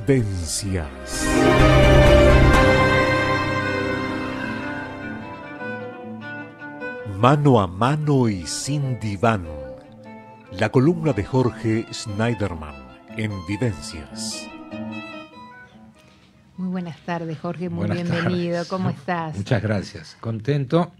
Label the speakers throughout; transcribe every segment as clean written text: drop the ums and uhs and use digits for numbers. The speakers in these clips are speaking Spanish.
Speaker 1: Vivencias. Mano a mano y sin diván. La columna de Jorge Schneiderman en Vivencias.
Speaker 2: Muy buenas tardes, Jorge, muy
Speaker 3: Buenas
Speaker 2: bienvenido.
Speaker 3: tardes.
Speaker 2: ¿Cómo estás?
Speaker 3: Muchas gracias. Contento.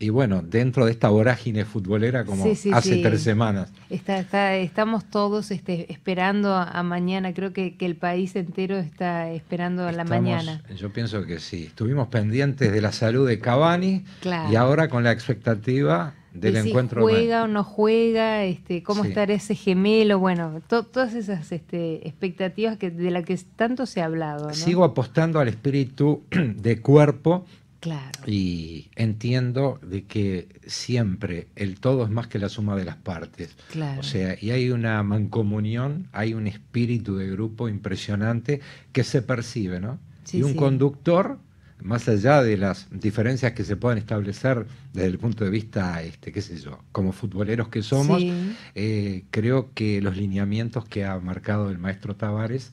Speaker 3: Y bueno, dentro de esta vorágine futbolera como hace 3 semanas.
Speaker 2: Estamos todos esperando a mañana. Creo que el país entero está esperando a la mañana.
Speaker 3: Yo pienso que sí. Estuvimos pendientes de la salud de Cavani,
Speaker 2: claro,
Speaker 3: y ahora con la expectativa del encuentro.
Speaker 2: Si juega o no juega, cómo
Speaker 3: Sí.
Speaker 2: estará ese gemelo, bueno, todas esas expectativas de las que tanto se ha hablado, ¿no?
Speaker 3: Sigo apostando al espíritu de cuerpo.
Speaker 2: Claro.
Speaker 3: Y entiendo de que siempre el todo es más que la suma de las partes.
Speaker 2: Claro.
Speaker 3: O sea, y hay una mancomunión, hay un espíritu de grupo impresionante que se percibe, ¿no?
Speaker 2: Sí,
Speaker 3: y un
Speaker 2: sí.
Speaker 3: conductor, más allá de las diferencias que se pueden establecer desde el punto de vista, qué sé yo, como futboleros que somos,
Speaker 2: Sí.
Speaker 3: creo que los lineamientos que ha marcado el maestro Tavares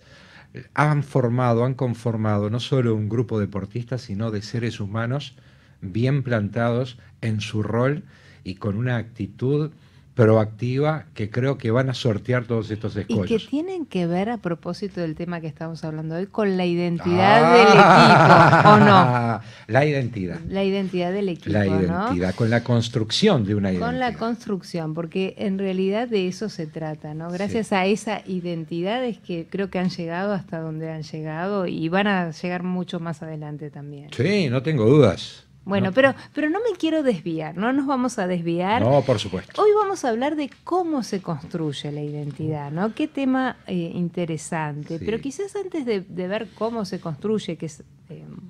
Speaker 3: han conformado no solo un grupo de deportistas, sino de seres humanos bien plantados en su rol y con una actitud proactiva que creo que van a sortear todos estos escollos.
Speaker 2: Y que tienen que ver, a propósito del tema que estamos hablando hoy, con la identidad del equipo, ¿o no?
Speaker 3: La identidad.
Speaker 2: La identidad del equipo,
Speaker 3: La identidad,
Speaker 2: ¿no?
Speaker 3: con la construcción de una identidad.
Speaker 2: Con la construcción, porque en realidad de eso se trata, ¿no? Gracias
Speaker 3: Sí.
Speaker 2: a esa identidad es que creo que han llegado hasta donde han llegado y van a llegar mucho más adelante también.
Speaker 3: Sí, no tengo dudas.
Speaker 2: Bueno,
Speaker 3: No.
Speaker 2: pero no me quiero desviar, no nos vamos a desviar.
Speaker 3: No, por supuesto.
Speaker 2: Hoy vamos a hablar de cómo se construye la identidad, ¿no? Qué tema interesante.
Speaker 3: Sí.
Speaker 2: Pero quizás antes de ver cómo se construye, que es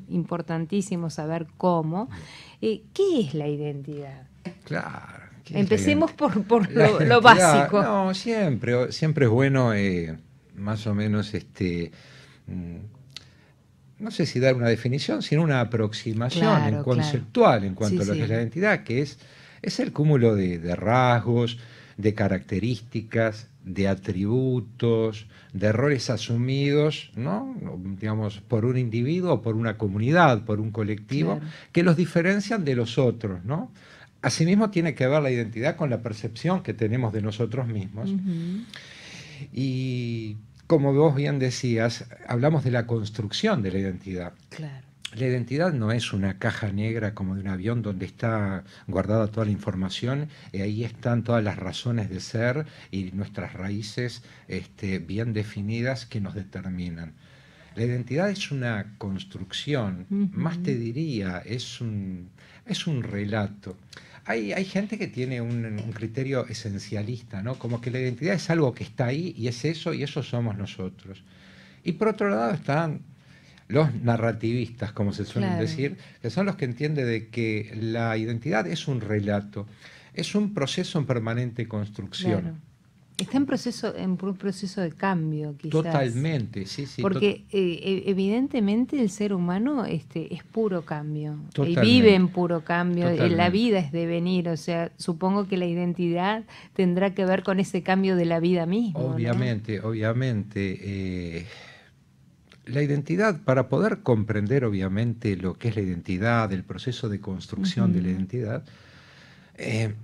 Speaker 2: importantísimo saber cómo, ¿qué es la identidad?
Speaker 3: Claro.
Speaker 2: Empecemos por
Speaker 3: La
Speaker 2: lo
Speaker 3: identidad,
Speaker 2: básico.
Speaker 3: No, siempre es bueno más o menos no sé si dar una definición, sino una aproximación
Speaker 2: Claro,
Speaker 3: conceptual en cuanto
Speaker 2: Sí,
Speaker 3: a lo que
Speaker 2: sí.
Speaker 3: es la identidad, que es el cúmulo de rasgos, de características, de atributos, de roles asumidos, ¿no? Digamos, por un individuo, por una comunidad, por un colectivo,
Speaker 2: Claro.
Speaker 3: que los diferencian de los otros, ¿no? Asimismo tiene que ver la identidad con la percepción que tenemos de nosotros mismos.
Speaker 2: Ujú.
Speaker 3: Y como vos bien decías, hablamos de la construcción de la identidad.
Speaker 2: Claro.
Speaker 3: La identidad no es una caja negra como de un avión donde está guardada toda la información y ahí están todas las razones de ser y nuestras raíces bien definidas que nos determinan. La identidad es una construcción, más te diría, es un relato. Hay gente que tiene un criterio esencialista, ¿no? Como que la identidad es algo que está ahí y es eso y eso somos nosotros. Y por otro lado están los narrativistas, como se suelen
Speaker 2: Claro.
Speaker 3: decir, que son los que entienden de que la identidad es un relato, es un proceso en permanente construcción.
Speaker 2: Claro. Está en un proceso de cambio, quizás.
Speaker 3: Totalmente, sí.
Speaker 2: Porque evidentemente el ser humano es puro cambio. Y
Speaker 3: Totalmente.
Speaker 2: vive en puro cambio.
Speaker 3: Totalmente.
Speaker 2: La vida es devenir. O sea, supongo que la identidad tendrá que ver con ese cambio de la vida misma.
Speaker 3: Obviamente. La identidad, para poder comprender obviamente lo que es la identidad, el proceso de construcción de la identidad,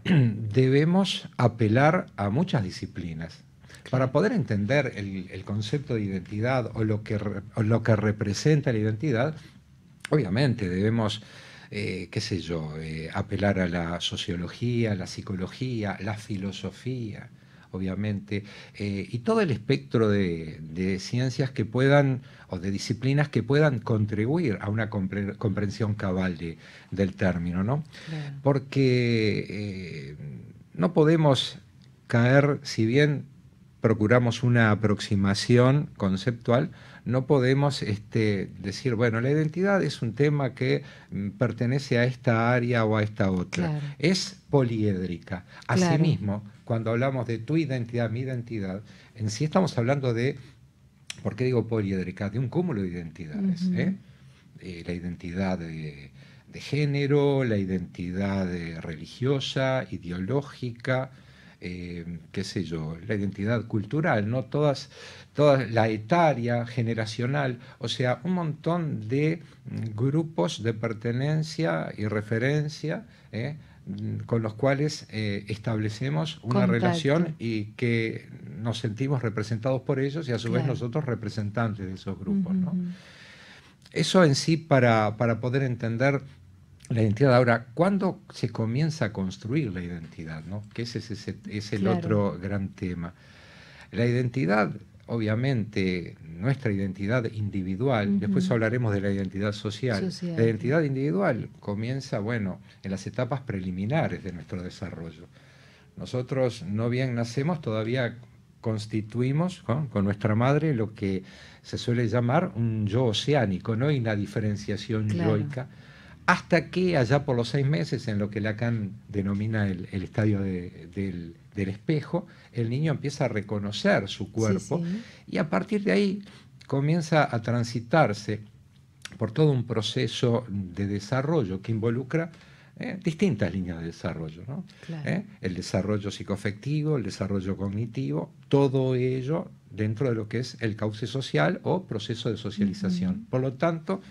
Speaker 3: debemos apelar a muchas disciplinas. Para poder entender el concepto de identidad o lo que representa la identidad, obviamente debemos, apelar a la sociología, la psicología, la filosofía, obviamente, y todo el espectro de ciencias que puedan, o de disciplinas que puedan contribuir a una comprensión cabal del término, ¿no?
Speaker 2: Claro.
Speaker 3: Porque no podemos caer, si bien procuramos una aproximación conceptual, no podemos decir, bueno, la identidad es un tema que pertenece a esta área o a esta otra.
Speaker 2: Claro.
Speaker 3: Es poliédrica.
Speaker 2: Claro.
Speaker 3: Asimismo, cuando hablamos de tu identidad, mi identidad, en sí estamos hablando de, ¿por qué digo poliédrica? De un cúmulo de identidades. La identidad de género, la identidad religiosa, ideológica, qué sé yo, la identidad cultural, ¿no? Todas, la etaria, generacional, o sea, un montón de grupos de pertenencia y referencia, con los cuales establecemos una
Speaker 2: Contacto.
Speaker 3: relación y que nos sentimos representados por ellos y a su vez nosotros representantes de esos grupos, ¿no? Eso en sí para poder entender la identidad. Ahora, ¿cuándo se comienza a construir la identidad, ¿no? Que ese es el otro gran tema. La identidad, obviamente, nuestra identidad individual, después hablaremos de la identidad social. La identidad individual comienza, bueno, en las etapas preliminares de nuestro desarrollo. Nosotros, no bien nacemos, todavía constituimos, ¿no?, con nuestra madre lo que se suele llamar un yo oceánico, ¿no? Y una diferenciación yoica, hasta que allá por los 6 meses, en lo que Lacan denomina el estadio del espejo, el niño empieza a reconocer su cuerpo y a partir de ahí comienza a transitarse por todo un proceso de desarrollo que involucra distintas líneas de desarrollo, ¿no? El desarrollo psicoafectivo, el desarrollo cognitivo, todo ello dentro de lo que es el cauce social o proceso de socialización. Por lo tanto,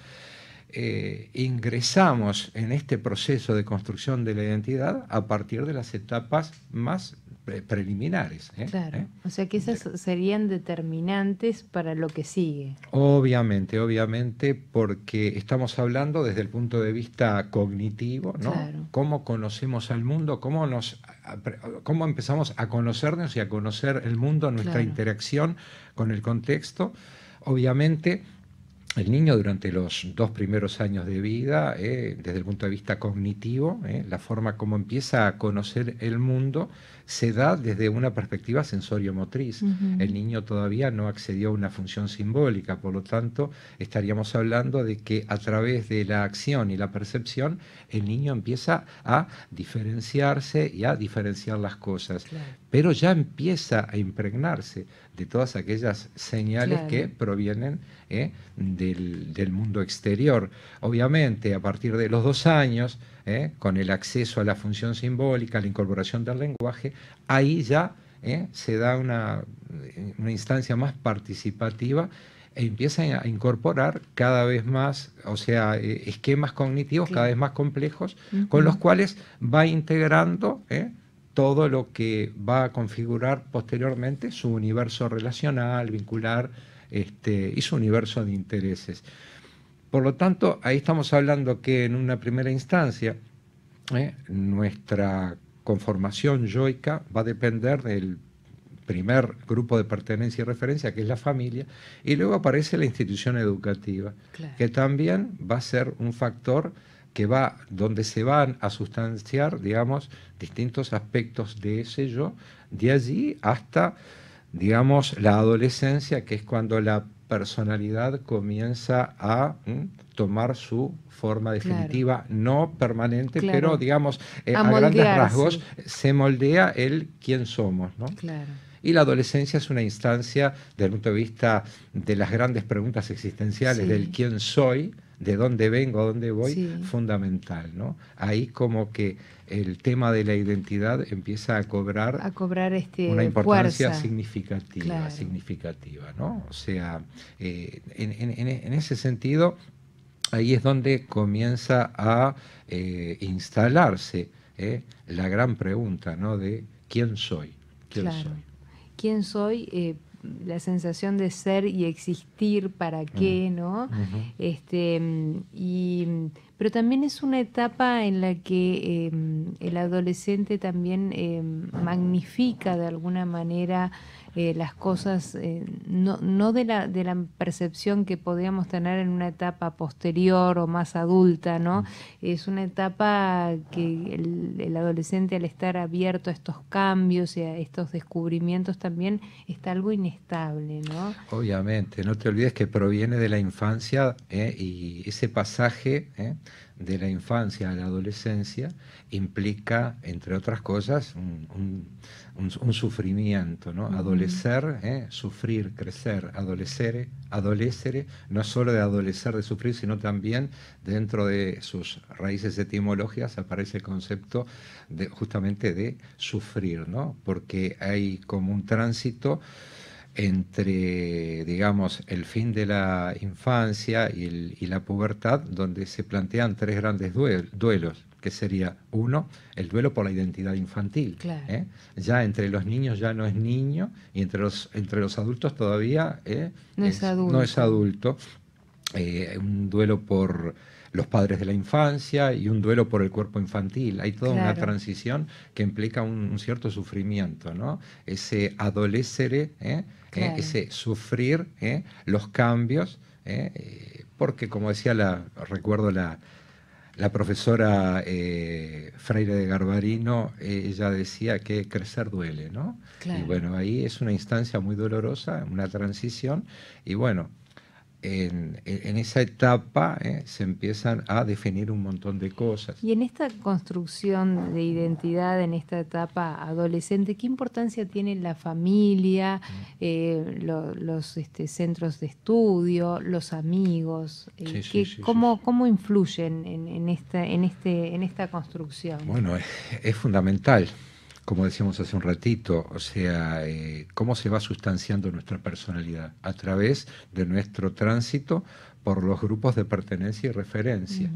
Speaker 3: ingresamos en este proceso de construcción de la identidad a partir de las etapas más preliminares.
Speaker 2: O sea que esas serían determinantes para lo que sigue.
Speaker 3: Obviamente, porque estamos hablando desde el punto de vista cognitivo, ¿no? Cómo conocemos al mundo, cómo empezamos a conocernos y a conocer el mundo, nuestra interacción con el contexto. Obviamente, el niño durante los 2 primeros años de vida, desde el punto de vista cognitivo, la forma como empieza a conocer el mundo se da desde una perspectiva sensorio-motriz. El niño todavía no accedió a una función simbólica, por lo tanto estaríamos hablando de que a través de la acción y la percepción el niño empieza a diferenciarse y a diferenciar las cosas, pero ya empieza a impregnarse de todas aquellas señales que provienen del mundo exterior. Obviamente, a partir de los 2 años, con el acceso a la función simbólica, la incorporación del lenguaje, ahí ya se da una instancia más participativa e empiezan a incorporar cada vez más, o sea, esquemas cognitivos cada vez más complejos, con los cuales va integrando todo lo que va a configurar posteriormente su universo relacional, vincular, y su universo de intereses. Por lo tanto, ahí estamos hablando que en una primera instancia nuestra conformación yoica va a depender del primer grupo de pertenencia y referencia, que es la familia, y luego aparece la institución educativa, que también va a ser un factor donde se van a sustanciar, digamos, distintos aspectos de ese yo, de allí hasta, digamos, la adolescencia, que es cuando la personalidad comienza a tomar su forma definitiva, no permanente, pero, digamos, a grandes rasgos se moldea el quién somos, ¿no? Y la adolescencia es una instancia, desde el punto de vista de las grandes preguntas existenciales, del quién soy, de dónde vengo, a dónde voy, fundamental, ¿no? Ahí como que el tema de la identidad empieza a cobrar una importancia
Speaker 2: fuerza.
Speaker 3: significativa, ¿no? O sea, en ese sentido, ahí es donde comienza a instalarse la gran pregunta, ¿no? De ¿quién soy? ¿Quién soy?
Speaker 2: ¿Quién soy? La sensación de ser y existir, ¿para qué? ¿No? Pero también es una etapa en la que el adolescente también magnifica de alguna manera las cosas, no de la percepción que podríamos tener en una etapa posterior o más adulta, ¿no? Es una etapa que el adolescente, al estar abierto a estos cambios y a estos descubrimientos, también está algo inestable, ¿no?
Speaker 3: Obviamente, no te olvides que proviene de la infancia, y ese pasaje de la infancia a la adolescencia implica, entre otras cosas, un sufrimiento, ¿no? Adolecer, sufrir, crecer, adolecere, no solo de adolecer, de sufrir, sino también dentro de sus raíces etimológicas aparece el concepto justamente de sufrir, ¿no? Porque hay como un tránsito entre, digamos, el fin de la infancia y la pubertad, donde se plantean tres grandes duelos, que sería, uno, el duelo por la identidad infantil.
Speaker 2: Claro.
Speaker 3: Ya entre los niños ya no es niño, y entre los adultos todavía
Speaker 2: no es adulto.
Speaker 3: No es adulto. Un duelo por los padres de la infancia y un duelo por el cuerpo infantil. Hay toda una transición que implica un cierto sufrimiento, ¿no? Ese adolecere, ese sufrir los cambios, porque como decía, recuerdo la profesora Freire de Garbarino, ella decía que crecer duele, ¿no?
Speaker 2: Claro.
Speaker 3: Y bueno, ahí es una instancia muy dolorosa, una transición, y bueno, en esa etapa se empiezan a definir un montón de cosas.
Speaker 2: Y en esta construcción de identidad, en esta etapa adolescente, ¿qué importancia tiene la familia, los centros de estudio, los amigos? ¿Cómo influyen en esta construcción?
Speaker 3: Bueno, es fundamental. Como decíamos hace un ratito, o sea, cómo se va sustanciando nuestra personalidad a través de nuestro tránsito por los grupos de pertenencia y referencia.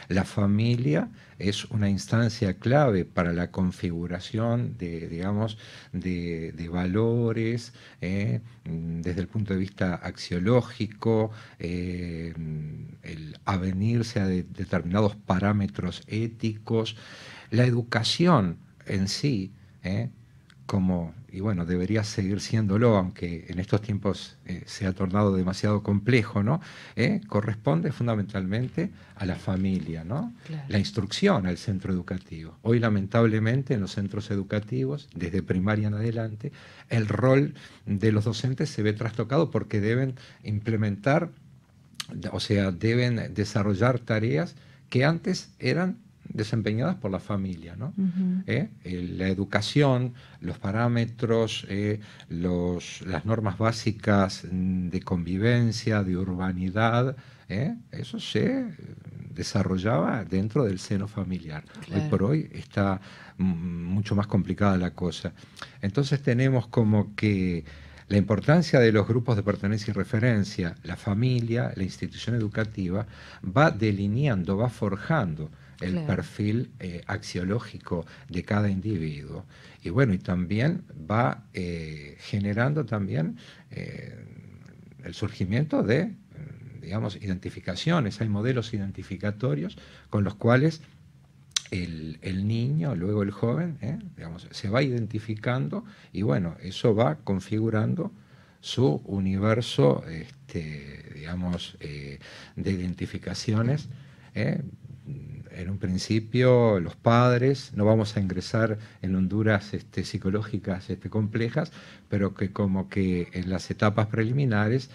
Speaker 3: La familia es una instancia clave para la configuración de valores, desde el punto de vista axiológico, el avenirse a determinados parámetros éticos, la educación en sí, y bueno, debería seguir siéndolo, aunque en estos tiempos se ha tornado demasiado complejo, ¿no? Corresponde fundamentalmente a la familia, ¿no?
Speaker 2: Claro.
Speaker 3: La instrucción al centro educativo. Hoy, lamentablemente, en los centros educativos, desde primaria en adelante, el rol de los docentes se ve trastocado porque deben implementar, o sea, deben desarrollar tareas que antes eran desempeñadas por la familia, ¿no? La educación, los parámetros, las normas básicas de convivencia, de urbanidad, eso se desarrollaba dentro del seno familiar.
Speaker 2: Claro.
Speaker 3: Hoy por hoy está mucho más complicada la cosa. Entonces tenemos como que la importancia de los grupos de pertenencia y referencia, la familia, la institución educativa, va delineando, va forjando el perfil axiológico de cada individuo. Y bueno, y también va generando también el surgimiento de, digamos, identificaciones. Hay modelos identificatorios con los cuales el niño, luego el joven, digamos, se va identificando, y bueno, eso va configurando su universo, digamos, de identificaciones. En un principio, los padres, no vamos a ingresar en honduras psicológicas complejas, pero que como que en las etapas preliminares,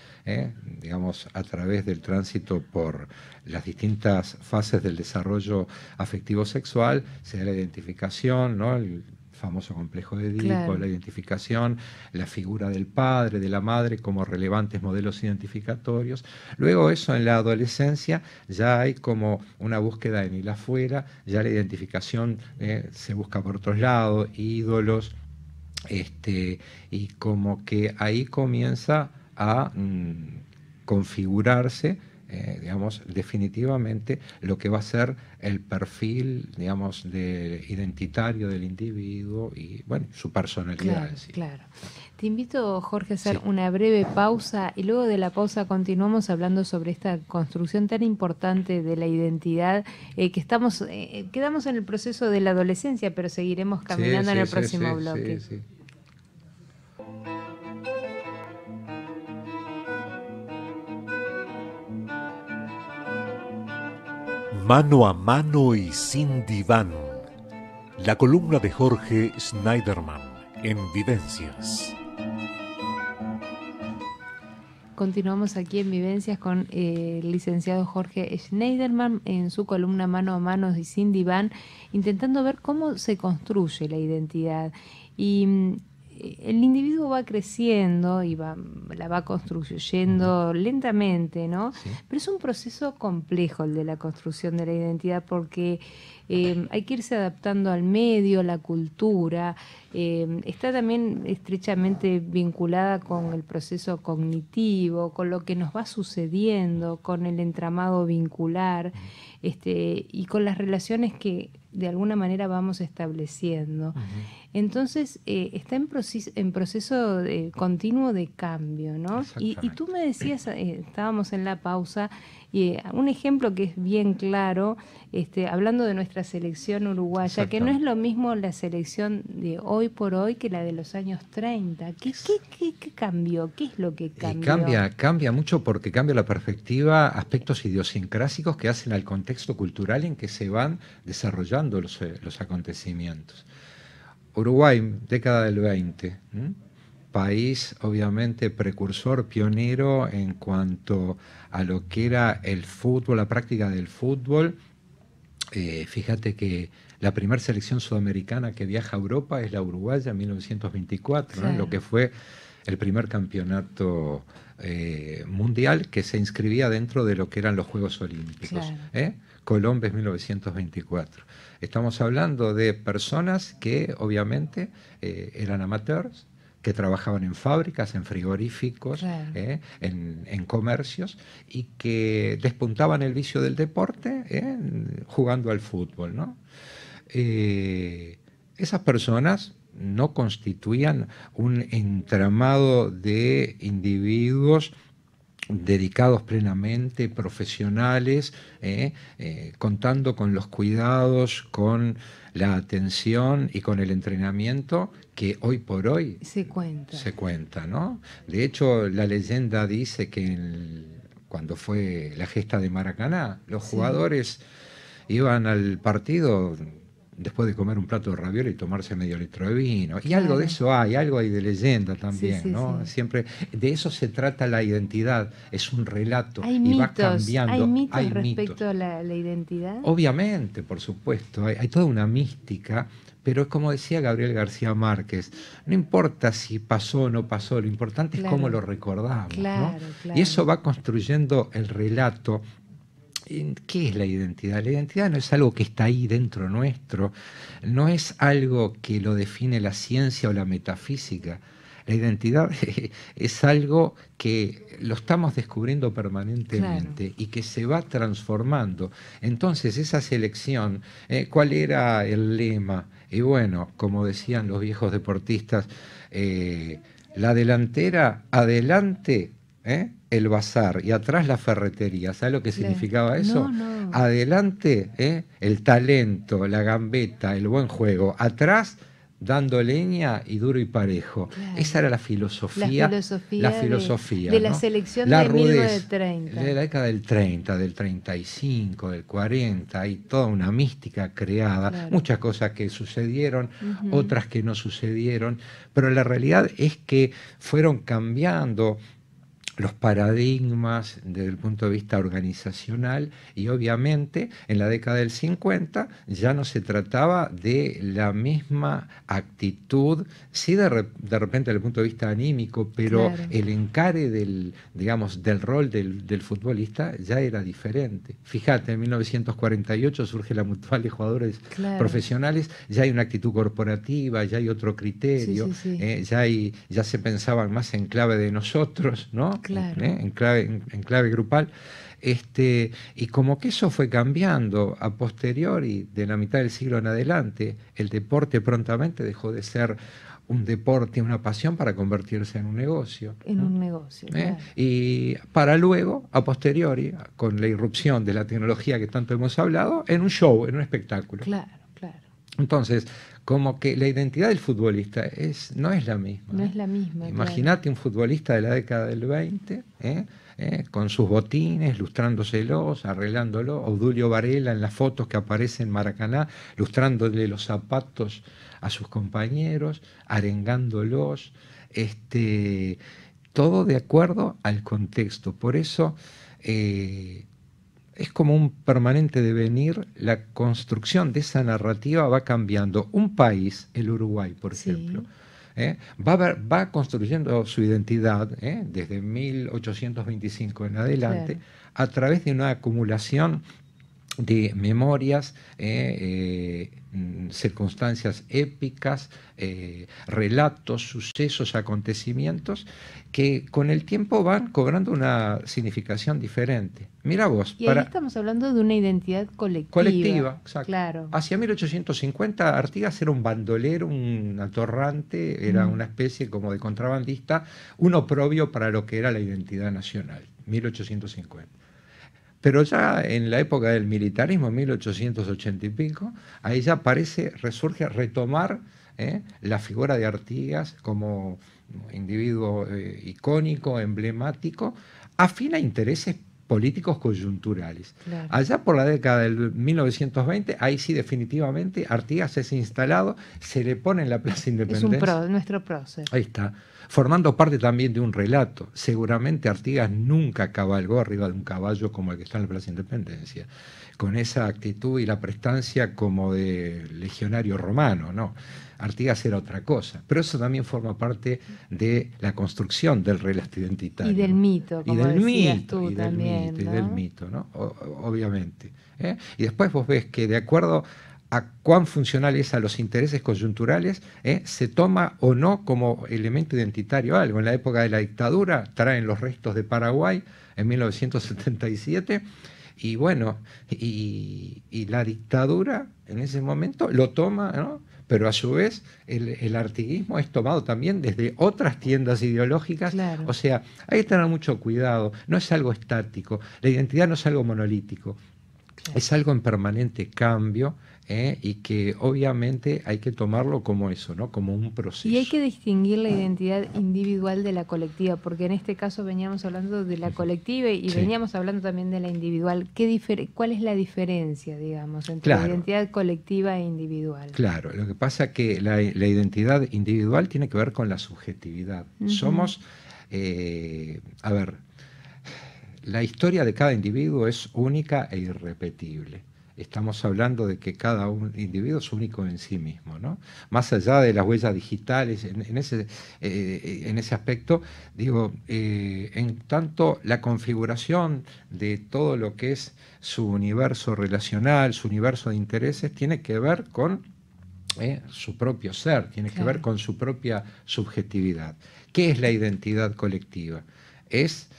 Speaker 3: digamos, a través del tránsito por las distintas fases del desarrollo afectivo sexual, se da la identificación, ¿no? El famoso complejo de Edipo,
Speaker 2: Claro.
Speaker 3: la identificación, la figura del padre, de la madre como relevantes modelos identificatorios. Luego eso en la adolescencia ya hay como una búsqueda en el afuera, ya la identificación se busca por otros lados, ídolos, y como que ahí comienza a configurarse, digamos, definitivamente lo que va a ser el perfil, digamos, identitario del individuo y, bueno, su personalidad.
Speaker 2: Claro,
Speaker 3: sí.
Speaker 2: claro. Te invito, Jorge, a hacer una breve pausa y luego de la pausa continuamos hablando sobre esta construcción tan importante de la identidad que quedamos en el proceso de la adolescencia, pero seguiremos caminando en el próximo bloque.
Speaker 3: Sí.
Speaker 1: Mano a mano y sin diván. La columna de Jorge Schneiderman en Vivencias.
Speaker 2: Continuamos aquí en Vivencias con el licenciado Jorge Schneiderman en su columna Mano a Mano y Sin Diván, intentando ver cómo se construye la identidad. Y el individuo va creciendo y la va construyendo lentamente, ¿no?
Speaker 3: Sí.
Speaker 2: Pero es un proceso complejo el de la construcción de la identidad, porque hay que irse adaptando al medio, a la cultura. Está también estrechamente vinculada con el proceso cognitivo, con lo que nos va sucediendo, con el entramado vincular, y con las relaciones que de alguna manera vamos estableciendo. Entonces, está en proceso continuo de cambio, ¿no? Y tú me decías, estábamos en la pausa, un ejemplo que es bien claro, hablando de nuestra selección uruguaya, que no es lo mismo la selección de hoy por hoy que la de los años 30. ¿Qué cambió? ¿Qué es lo que cambió?
Speaker 3: Cambia mucho porque cambia la perspectiva, aspectos idiosincrásicos que hacen al contexto cultural en que se van desarrollando los acontecimientos. Uruguay, década del 20, país obviamente precursor, pionero en cuanto a lo que era el fútbol, la práctica del fútbol. Fíjate que la primera selección sudamericana que viaja a Europa es la uruguaya en 1924,
Speaker 2: claro.
Speaker 3: ¿no? Lo que fue el primer campeonato mundial que se inscribía dentro de lo que eran los Juegos Olímpicos.
Speaker 2: Claro.
Speaker 3: Colombes 1924. Estamos hablando de personas que obviamente eran amateurs, que trabajaban en fábricas, en frigoríficos,
Speaker 2: claro.
Speaker 3: en comercios, y que despuntaban el vicio del deporte jugando al fútbol, ¿no? Esas personas no constituían un entramado de individuos dedicados plenamente, profesionales, contando con los cuidados, con la atención y con el entrenamiento que hoy por hoy
Speaker 2: se cuenta,
Speaker 3: ¿no? De hecho, la leyenda dice que cuando fue la gesta de Maracaná, los jugadores iban al partido después de comer un plato de ravioli y tomarse medio litro de vino. Y algo de eso algo hay de leyenda también, ¿no?
Speaker 2: Sí.
Speaker 3: Siempre de eso se trata la identidad, es un relato
Speaker 2: y
Speaker 3: mitos,
Speaker 2: va cambiando. ¿Hay mitos respecto
Speaker 3: mitos.
Speaker 2: a la identidad?
Speaker 3: Obviamente, por supuesto, hay toda una mística, pero es como decía Gabriel García Márquez, no importa si pasó o no pasó, lo importante es cómo lo recordamos, ¿no? Y eso va construyendo el relato. ¿Qué es la identidad? La identidad no es algo que está ahí dentro nuestro, no es algo que lo define la ciencia o la metafísica. La identidad es algo que lo estamos descubriendo permanentemente y que se va transformando. Entonces, esa selección, ¿cuál era el lema? Y bueno, como decían los viejos deportistas, la delantera, adelante, el bazar y atrás la ferretería. ¿Sabes lo que significaba eso?
Speaker 2: No.
Speaker 3: Adelante, el talento, la gambeta, el buen juego. Atrás, dando leña y duro y parejo. Esa era la filosofía. La filosofía
Speaker 2: de
Speaker 3: ¿no?
Speaker 2: la selección
Speaker 3: la
Speaker 2: de
Speaker 3: rudez,
Speaker 2: 1930.
Speaker 3: de la década del 30, del 35, del 40. Hay toda una mística creada. Muchas cosas que sucedieron, otras que no sucedieron. Pero la realidad es que fueron cambiando los paradigmas desde el punto de vista organizacional y obviamente en la década del 50 ya no se trataba de la misma actitud, sí de repente desde el punto de vista anímico, pero el encare del rol del futbolista ya era diferente. Fíjate, en 1948 surge la Mutual de Jugadores Profesionales, ya hay una actitud corporativa, ya hay otro criterio, ya se pensaban más en clave de nosotros, ¿no? En clave grupal, y como que eso fue cambiando a posteriori, de la mitad del siglo en adelante, el deporte prontamente dejó de ser un deporte, una pasión, para convertirse en un negocio.
Speaker 2: Un negocio,
Speaker 3: Y para luego, a posteriori, con la irrupción de la tecnología que tanto hemos hablado, en un show, en un espectáculo.
Speaker 2: Claro.
Speaker 3: Entonces, como que la identidad del futbolista no es la misma.
Speaker 2: No es la misma.
Speaker 3: Imagínate un futbolista de la década del 20, con sus botines, lustrándoselos, arreglándolos. Obdulio Varela en las fotos que aparecen en Maracaná, lustrándole los zapatos a sus compañeros, arengándolos. todo de acuerdo al contexto. Por eso es como un permanente devenir, la construcción de esa narrativa va cambiando. Un país, el Uruguay, por ejemplo, va construyendo su identidad desde 1825 en adelante,
Speaker 2: Claro.
Speaker 3: a través de una acumulación de memorias, circunstancias épicas, relatos, sucesos, acontecimientos, que con el tiempo van cobrando una significación diferente. Mira vos,
Speaker 2: Y ahí estamos hablando de una identidad colectiva.
Speaker 3: Colectiva, exacto.
Speaker 2: Claro.
Speaker 3: Hacia 1850 Artigas era un bandolero, un atorrante, era una especie como de contrabandista, un oprobio para lo que era la identidad nacional, 1850. Pero ya en la época del militarismo, 1880 y pico, ahí ya aparece, resurge a retomar la figura de Artigas como individuo icónico, emblemático, afín a intereses políticos coyunturales.
Speaker 2: Claro.
Speaker 3: Allá por la década del 1920, ahí sí definitivamente Artigas es instalado, se le pone en la Plaza Independencia.
Speaker 2: Es nuestro prócer.
Speaker 3: Ahí está, formando parte también de un relato. Seguramente Artigas nunca cabalgó arriba de un caballo como el que está en la Plaza Independencia, con esa actitud y la prestancia como de legionario romano, ¿no? Artigas era otra cosa, pero eso también forma parte de la construcción del relato identitario.
Speaker 2: Y del mito, como decías tú también,
Speaker 3: y del mito, ¿no? Obviamente. Y después vos ves que de acuerdo a cuán funcional es a los intereses coyunturales, se toma o no como elemento identitario algo. En la época de la dictadura traen los restos de Paraguay en 1977, y bueno, y la dictadura en ese momento lo toma, ¿no? Pero a su vez el artiguismo es tomado también desde otras tiendas ideológicas.
Speaker 2: Claro.
Speaker 3: O sea, hay que tener mucho cuidado, no es algo estático, la identidad no es algo monolítico, claro, es algo en permanente cambio, y que obviamente hay que tomarlo como eso, ¿no? Como un proceso.
Speaker 2: Y hay que distinguir la identidad individual de la colectiva, porque en este caso veníamos hablando de la colectiva y
Speaker 3: sí,
Speaker 2: veníamos hablando también de la individual. ¿Cuál es la diferencia, digamos, entre
Speaker 3: claro,
Speaker 2: la identidad colectiva e individual?
Speaker 3: Claro, lo que pasa es que la identidad individual tiene que ver con la subjetividad. Somos, a ver, la historia de cada individuo es única e irrepetible. Estamos hablando de que cada individuo es único en sí mismo, ¿no? Más allá de las huellas digitales, en ese aspecto, digo, en tanto la configuración de todo lo que es su universo relacional, su universo de intereses, tiene que ver con su propio ser, tiene que ver con su propia subjetividad. ¿Qué es la identidad colectiva? Es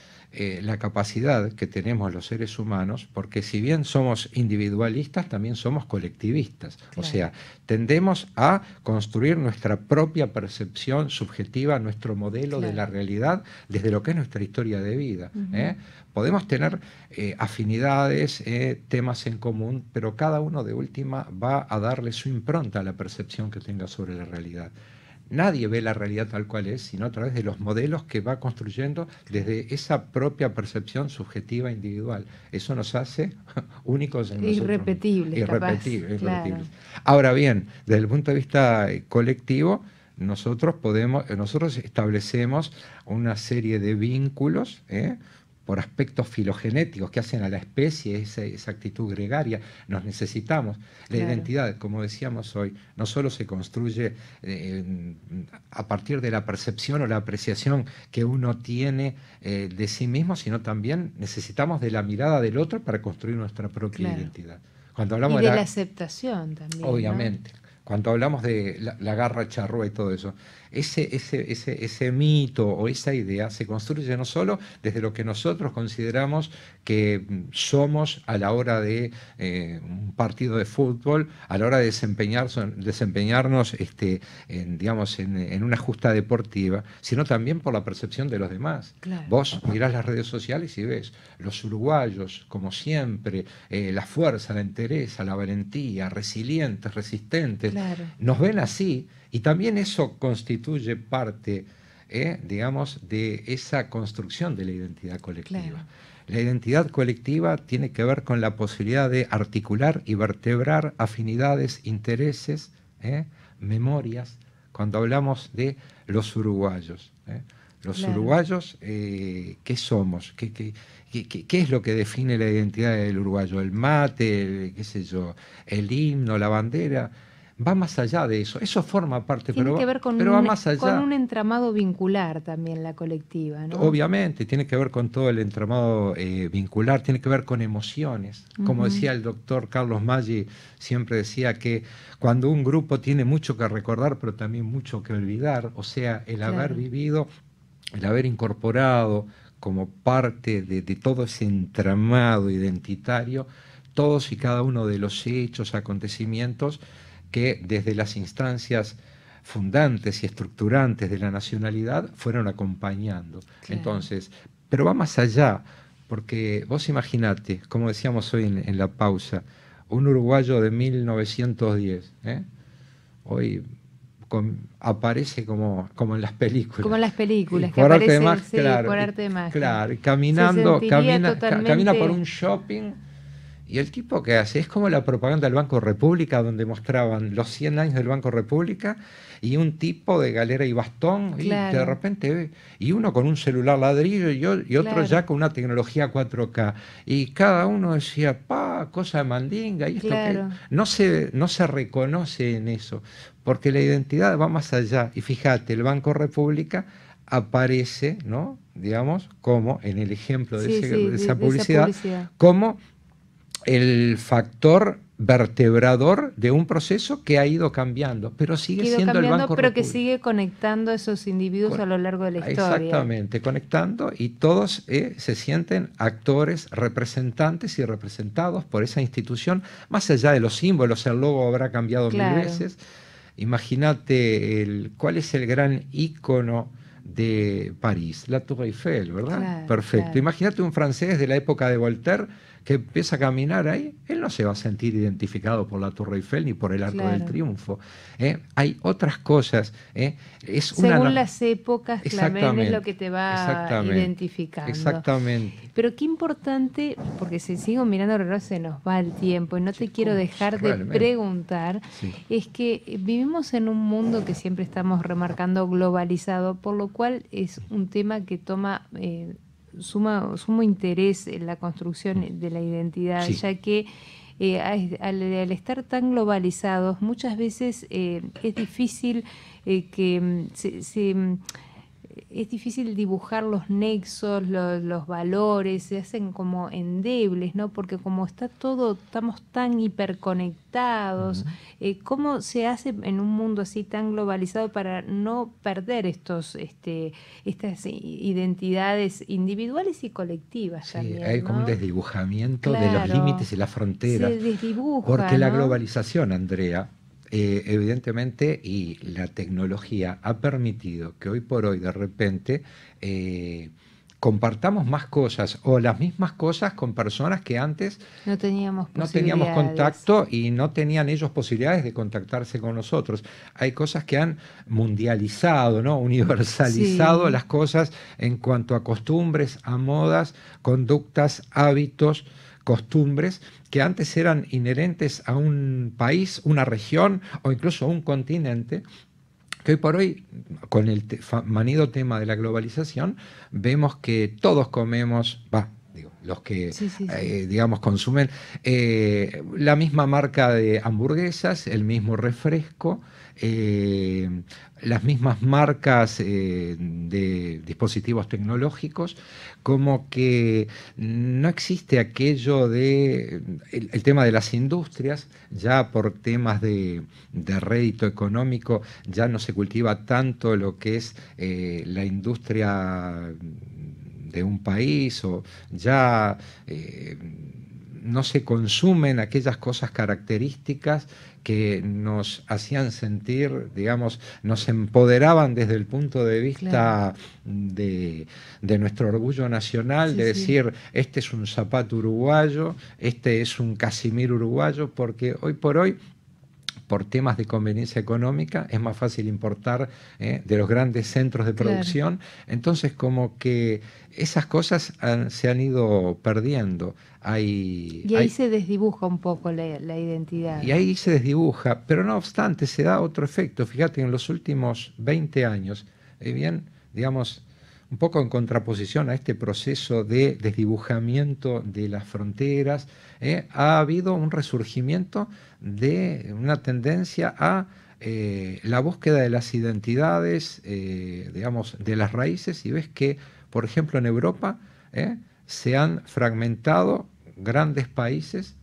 Speaker 3: la capacidad que tenemos los seres humanos, porque si bien somos individualistas, también somos colectivistas. Claro. O sea, tendemos a construir nuestra propia percepción subjetiva, nuestro modelo de la realidad, desde lo que es nuestra historia de vida. Podemos tener afinidades, temas en común, pero cada uno de última va a darle su impronta a la percepción que tenga sobre la realidad. Nadie ve la realidad tal cual es, sino a través de los modelos que va construyendo desde esa propia percepción subjetiva individual. Eso nos hace únicos en nosotros. Irrepetibles.
Speaker 2: Claro.
Speaker 3: Ahora bien, desde el punto de vista colectivo, nosotros establecemos una serie de vínculos, por aspectos filogenéticos que hacen a la especie, esa actitud gregaria. Nos necesitamos. La identidad, como decíamos hoy, no solo se construye a partir de la percepción o la apreciación que uno tiene de sí mismo, sino también necesitamos de la mirada del otro para construir nuestra propia identidad. Cuando hablamos
Speaker 2: de la aceptación también.
Speaker 3: Obviamente. ¿No? Cuando hablamos de la garra charrúa y todo eso, ese mito o esa idea se construye no solo desde lo que nosotros consideramos que somos a la hora de un partido de fútbol, a la hora de desempeñarnos en una justa deportiva, sino también por la percepción de los demás.
Speaker 2: Claro.
Speaker 3: Vos mirás las redes sociales y ves los uruguayos, como siempre, la fuerza, la entereza, la valentía, resilientes, resistentes.
Speaker 2: Claro.
Speaker 3: Nos ven así, y también eso constituye parte, digamos, de esa construcción de la identidad colectiva. Claro. La identidad colectiva tiene que ver con la posibilidad de articular y vertebrar afinidades, intereses, memorias. Cuando hablamos de los uruguayos, Los
Speaker 2: Claro.
Speaker 3: uruguayos, ¿qué somos? ¿Qué es lo que define la identidad del uruguayo? El mate, qué sé yo, el himno, la bandera. Va más allá de eso. Eso forma parte,
Speaker 2: Tiene que ver
Speaker 3: pero va más
Speaker 2: con
Speaker 3: allá.
Speaker 2: un entramado vincular también la colectiva, ¿no?
Speaker 3: Obviamente, tiene que ver con todo el entramado vincular, tiene que ver con emociones. Como
Speaker 2: Ujú.
Speaker 3: decía el doctor Carlos Maggi, siempre decía que cuando un grupo tiene mucho que recordar, pero también mucho que olvidar, o sea, el haber
Speaker 2: Claro.
Speaker 3: vivido, el haber incorporado como parte de todo ese entramado identitario, todos y cada uno de los hechos, acontecimientos que desde las instancias fundantes y estructurantes de la nacionalidad fueron acompañando.
Speaker 2: Claro.
Speaker 3: Entonces, pero va más allá, porque vos imaginate, como decíamos hoy en la pausa, un uruguayo de 1910, hoy aparece como en las películas.
Speaker 2: Como en las películas,
Speaker 3: Y
Speaker 2: que
Speaker 3: por arte de
Speaker 2: aparece,
Speaker 3: magia,
Speaker 2: sí,
Speaker 3: claro,
Speaker 2: por arte de magia.
Speaker 3: claro, y
Speaker 2: Se
Speaker 3: caminando,
Speaker 2: sentiría
Speaker 3: camina por
Speaker 2: totalmente...
Speaker 3: un shopping. Y el tipo que hace es como la propaganda del Banco República, donde mostraban los 100 años del Banco República y un tipo de galera y bastón, y de
Speaker 2: Claro.
Speaker 3: repente ve, y uno con un celular ladrillo y otro
Speaker 2: Claro.
Speaker 3: ya con una tecnología 4K. Y cada uno decía, pa, cosa de mandinga, y esto
Speaker 2: Claro.
Speaker 3: que no se reconoce en eso, porque la identidad va más allá. Y fíjate, el Banco República aparece, ¿no? Digamos, como en el ejemplo de,
Speaker 2: Sí,
Speaker 3: ese-
Speaker 2: sí,
Speaker 3: de esa
Speaker 2: de esa
Speaker 3: publicidad,
Speaker 2: publicidad.
Speaker 3: como el factor vertebrador de un proceso que ha ido cambiando, pero sigue
Speaker 2: Que ha ido
Speaker 3: siendo el
Speaker 2: cambiando,
Speaker 3: Banco
Speaker 2: pero que
Speaker 3: República.
Speaker 2: sigue conectando a esos individuos a lo largo de la historia.
Speaker 3: Exactamente, conectando, y todos se sienten actores, representantes y representados por esa institución, más allá de los símbolos. El logo habrá cambiado
Speaker 2: Claro.
Speaker 3: 1000 veces. Imagínate cuál es el gran ícono de París, la Tour Eiffel, ¿verdad?
Speaker 2: Claro,
Speaker 3: Perfecto.
Speaker 2: claro.
Speaker 3: Imagínate un francés de la época de Voltaire que empieza a caminar ahí, él no se va a sentir identificado por la Torre Eiffel ni por el Arco del
Speaker 2: Claro.
Speaker 3: Triunfo. Hay otras cosas. Es
Speaker 2: Según las épocas, Clavel, es
Speaker 3: Exactamente,
Speaker 2: lo que te va
Speaker 3: exactamente,
Speaker 2: identificando.
Speaker 3: exactamente.
Speaker 2: Pero qué importante, porque si sigo mirando el reloj se nos va el tiempo y no te quiero dejar de
Speaker 3: realmente.
Speaker 2: preguntar,
Speaker 3: Sí.
Speaker 2: es que vivimos en un mundo que siempre estamos remarcando globalizado, por lo cual es un tema que toma sumo interés en la construcción de la identidad,
Speaker 3: Sí.
Speaker 2: ya que al estar tan globalizados, muchas veces es difícil es difícil dibujar los nexos, los valores, se hacen como endebles, ¿no? Porque como está todo, estamos tan hiperconectados, ¿cómo se hace en un mundo así tan globalizado para no perder estas identidades individuales y colectivas
Speaker 3: Sí,
Speaker 2: también,
Speaker 3: hay como un
Speaker 2: ¿no?
Speaker 3: desdibujamiento de los
Speaker 2: Claro.
Speaker 3: límites y las fronteras.
Speaker 2: Se desdibuja,
Speaker 3: Porque la
Speaker 2: ¿no?
Speaker 3: globalización, Andrea, evidentemente, y la tecnología ha permitido que hoy por hoy, de repente, compartamos más cosas o las mismas cosas con personas que antes
Speaker 2: No teníamos
Speaker 3: no teníamos
Speaker 2: posibilidades.
Speaker 3: contacto y no tenían ellos posibilidades de contactarse con nosotros. Hay cosas que han mundializado, ¿no? Universalizado
Speaker 2: Sí.
Speaker 3: las cosas en cuanto a costumbres, a modas, conductas, hábitos, costumbres que antes eran inherentes a un país, una región o incluso a un continente, que hoy por hoy, con el manido tema de la globalización, vemos que todos comemos, los que,
Speaker 2: Sí, sí, sí.
Speaker 3: digamos, consumen la misma marca de hamburguesas, el mismo refresco, las mismas marcas de dispositivos tecnológicos, como que no existe aquello de el tema de las industrias, ya por temas de rédito económico, ya no se cultiva tanto lo que es la industria de un país, o ya no se consumen aquellas cosas características que nos hacían sentir, digamos, nos empoderaban desde el punto de vista de nuestro orgullo nacional,
Speaker 2: Sí,
Speaker 3: de
Speaker 2: sí.
Speaker 3: decir, este es un zapato uruguayo, este es un casimir uruguayo, porque hoy por hoy, por temas de conveniencia económica, es más fácil importar de los grandes centros de producción. Entonces, como que esas cosas se han ido perdiendo.
Speaker 2: Y ahí se desdibuja un poco la identidad.
Speaker 3: Y ahí se desdibuja, pero no obstante, se da otro efecto. Fíjate, en los últimos 20 años, bien, digamos, un poco en contraposición a este proceso de desdibujamiento de las fronteras, ha habido un resurgimiento de una tendencia a la búsqueda de las identidades, digamos, de las raíces, y ves que, por ejemplo, en Europa se han fragmentado grandes países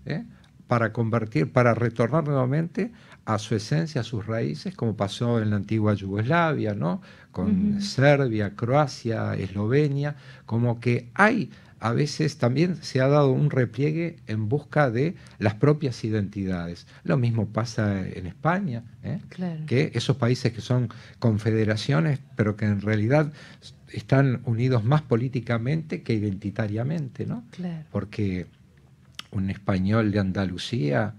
Speaker 3: para retornar nuevamente a su esencia, a sus raíces, como pasó en la antigua Yugoslavia, ¿no? Con Serbia, Croacia, Eslovenia, como que a veces también se ha dado un repliegue en busca de las propias identidades. Lo mismo pasa en España,
Speaker 2: Claro.
Speaker 3: que esos países que son confederaciones, pero que en realidad están unidos más políticamente que identitariamente, ¿no?
Speaker 2: Claro.
Speaker 3: Porque un español de Andalucía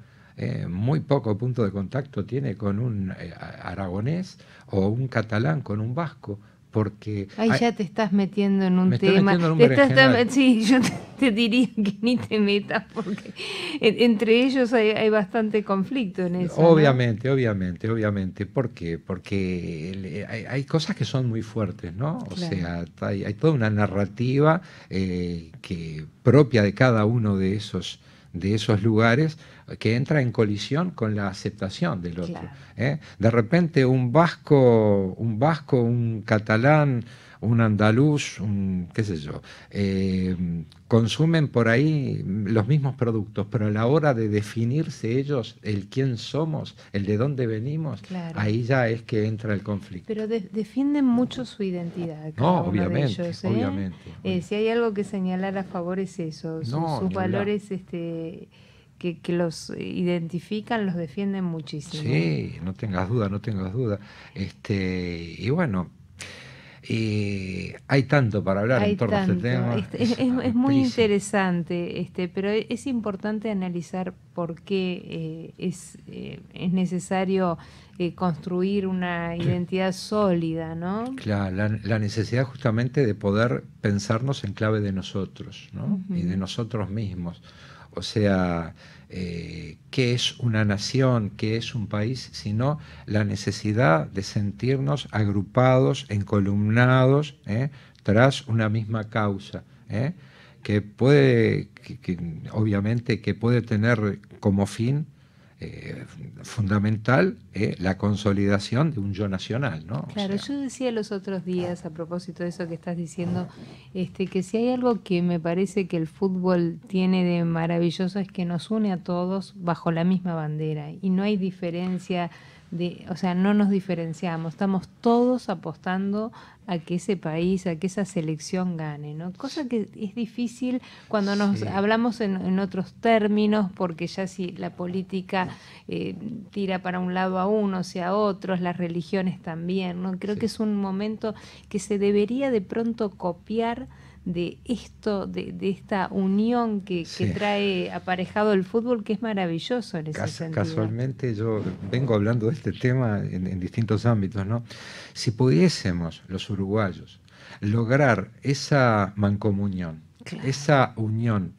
Speaker 3: muy poco punto de contacto tiene con un aragonés, o un catalán con un vasco, porque
Speaker 2: Ahí ya te estás metiendo en un
Speaker 3: me estoy
Speaker 2: tema.
Speaker 3: metiendo en un berenjenal.
Speaker 2: Sí, yo te diría que ni te metas, porque entre ellos hay bastante conflicto en eso, ¿no?
Speaker 3: Obviamente. ¿Por qué? Porque hay cosas que son muy fuertes, ¿no? O
Speaker 2: Claro.
Speaker 3: sea, hay toda una narrativa propia de cada uno de esos lugares, que entra en colisión con la aceptación del otro.
Speaker 2: Claro.
Speaker 3: De repente un vasco, un catalán, un andaluz, qué sé yo, consumen por ahí los mismos productos, pero a la hora de definirse ellos, el quién somos, el de dónde venimos,
Speaker 2: Claro.
Speaker 3: ahí ya es que entra el conflicto.
Speaker 2: Pero defienden mucho su identidad, cada
Speaker 3: No,
Speaker 2: uno
Speaker 3: obviamente,
Speaker 2: de ellos, ¿eh?
Speaker 3: obviamente.
Speaker 2: Si hay algo que señalar a favor es eso,
Speaker 3: No,
Speaker 2: sus
Speaker 3: ni hablar.
Speaker 2: valores que los identifican, los defienden muchísimo.
Speaker 3: Sí, no tengas duda. Y bueno, hay tanto para hablar
Speaker 2: Hay
Speaker 3: en torno a este
Speaker 2: tanto.
Speaker 3: tema.
Speaker 2: Es muy
Speaker 3: amplísimo.
Speaker 2: interesante, pero es importante analizar por qué es necesario construir una identidad sólida, ¿no?
Speaker 3: Claro, la necesidad justamente de poder pensarnos en clave de nosotros, ¿no? Y de nosotros mismos. O sea, ¿qué es una nación, qué es un país? Sino la necesidad de sentirnos agrupados, encolumnados, tras una misma causa, que puede, obviamente, que puede tener como fin fundamental la consolidación de un yo nacional, ¿no?
Speaker 2: Claro,
Speaker 3: O sea,
Speaker 2: yo decía los otros días, a propósito de eso que estás diciendo, que si hay algo que me parece que el fútbol tiene de maravilloso es que nos une a todos bajo la misma bandera y no hay diferencia o sea, no nos diferenciamos, estamos todos apostando a que ese país, a que esa selección gane, ¿no? Cosa que es difícil cuando nos
Speaker 3: Sí.
Speaker 2: hablamos en otros términos, porque ya si la política tira para un lado a unos y a otros, las religiones también, ¿no? Creo
Speaker 3: Sí.
Speaker 2: que es un momento que se debería de pronto copiar de esto, de esta unión que
Speaker 3: Sí.
Speaker 2: trae aparejado el fútbol, que es maravilloso en ese sentido.
Speaker 3: Casualmente yo vengo hablando de este tema en distintos ámbitos, ¿no? Si pudiésemos, los uruguayos, lograr esa mancomunión,
Speaker 2: Claro.
Speaker 3: esa unión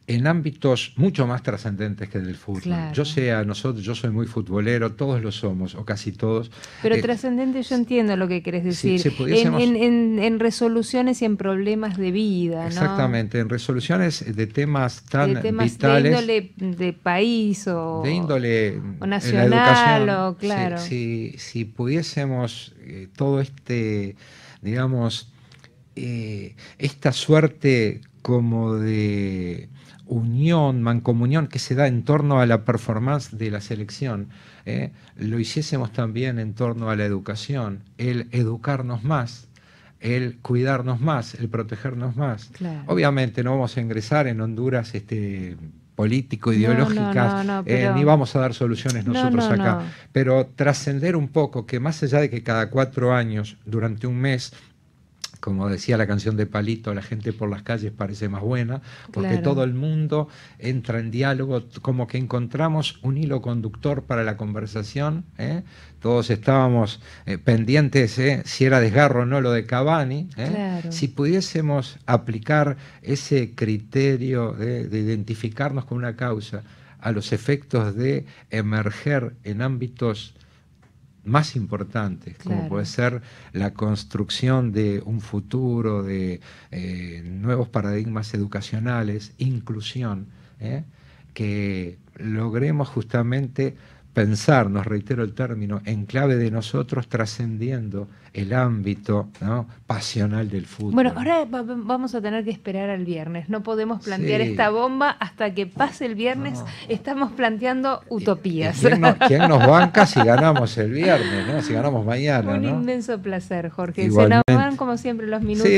Speaker 3: en ámbitos mucho más trascendentes que del fútbol.
Speaker 2: Claro.
Speaker 3: Yo soy muy futbolero, todos lo somos, o casi todos.
Speaker 2: Pero trascendente, yo entiendo lo que querés decir.
Speaker 3: si pudiésemos-
Speaker 2: en resoluciones y en problemas de vida, ¿no?
Speaker 3: Exactamente, en resoluciones de temas tan
Speaker 2: De temas
Speaker 3: vitales.
Speaker 2: de índole de país o
Speaker 3: De índole
Speaker 2: o
Speaker 3: en
Speaker 2: nacional,
Speaker 3: la educación.
Speaker 2: o claro.
Speaker 3: Si pudiésemos todo digamos, esta suerte como de unión, mancomunión que se da en torno a la performance de la selección, lo hiciésemos también en torno a la educación, el educarnos más, el cuidarnos más, el protegernos más.
Speaker 2: Claro.
Speaker 3: Obviamente no vamos a ingresar en Honduras político-ideológicas,
Speaker 2: pero-
Speaker 3: ni vamos a dar soluciones nosotros
Speaker 2: no,
Speaker 3: acá,
Speaker 2: no.
Speaker 3: pero trascender un poco, que más allá de que cada 4 años, durante un mes, como decía la canción de Palito, la gente por las calles parece más buena, porque
Speaker 2: Claro.
Speaker 3: todo el mundo entra en diálogo, como que encontramos un hilo conductor para la conversación, todos estábamos pendientes si era desgarro o no lo de Cavani,
Speaker 2: Claro.
Speaker 3: si pudiésemos aplicar ese criterio de identificarnos con una causa a los efectos de emerger en ámbitos más importantes, como
Speaker 2: Claro.
Speaker 3: puede ser la construcción de un futuro, de nuevos paradigmas educacionales, inclusión, que logremos justamente pensarnos, reitero el término, en clave de nosotros, trascendiendo el ámbito, ¿no?, pasional del fútbol.
Speaker 2: Bueno, ahora vamos a tener que esperar al viernes. No podemos plantear
Speaker 3: Sí.
Speaker 2: esta bomba hasta que pase el viernes.
Speaker 3: No.
Speaker 2: Estamos planteando utopías.
Speaker 3: ¿Quién nos banca si ganamos el viernes, ¿no? Si ganamos mañana,
Speaker 2: Un
Speaker 3: ¿no?
Speaker 2: inmenso placer, Jorge.
Speaker 3: Igualmente.
Speaker 2: Se nos van como siempre los minutos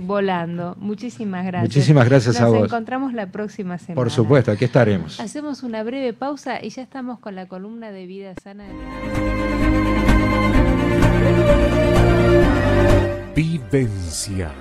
Speaker 2: volando. Muchísimas gracias.
Speaker 3: Muchísimas gracias a vos.
Speaker 2: Nos encontramos la próxima semana.
Speaker 3: Por supuesto, aquí estaremos.
Speaker 2: Hacemos una breve pausa y ya estamos con la columna de Vida Sana.
Speaker 1: Vivencias.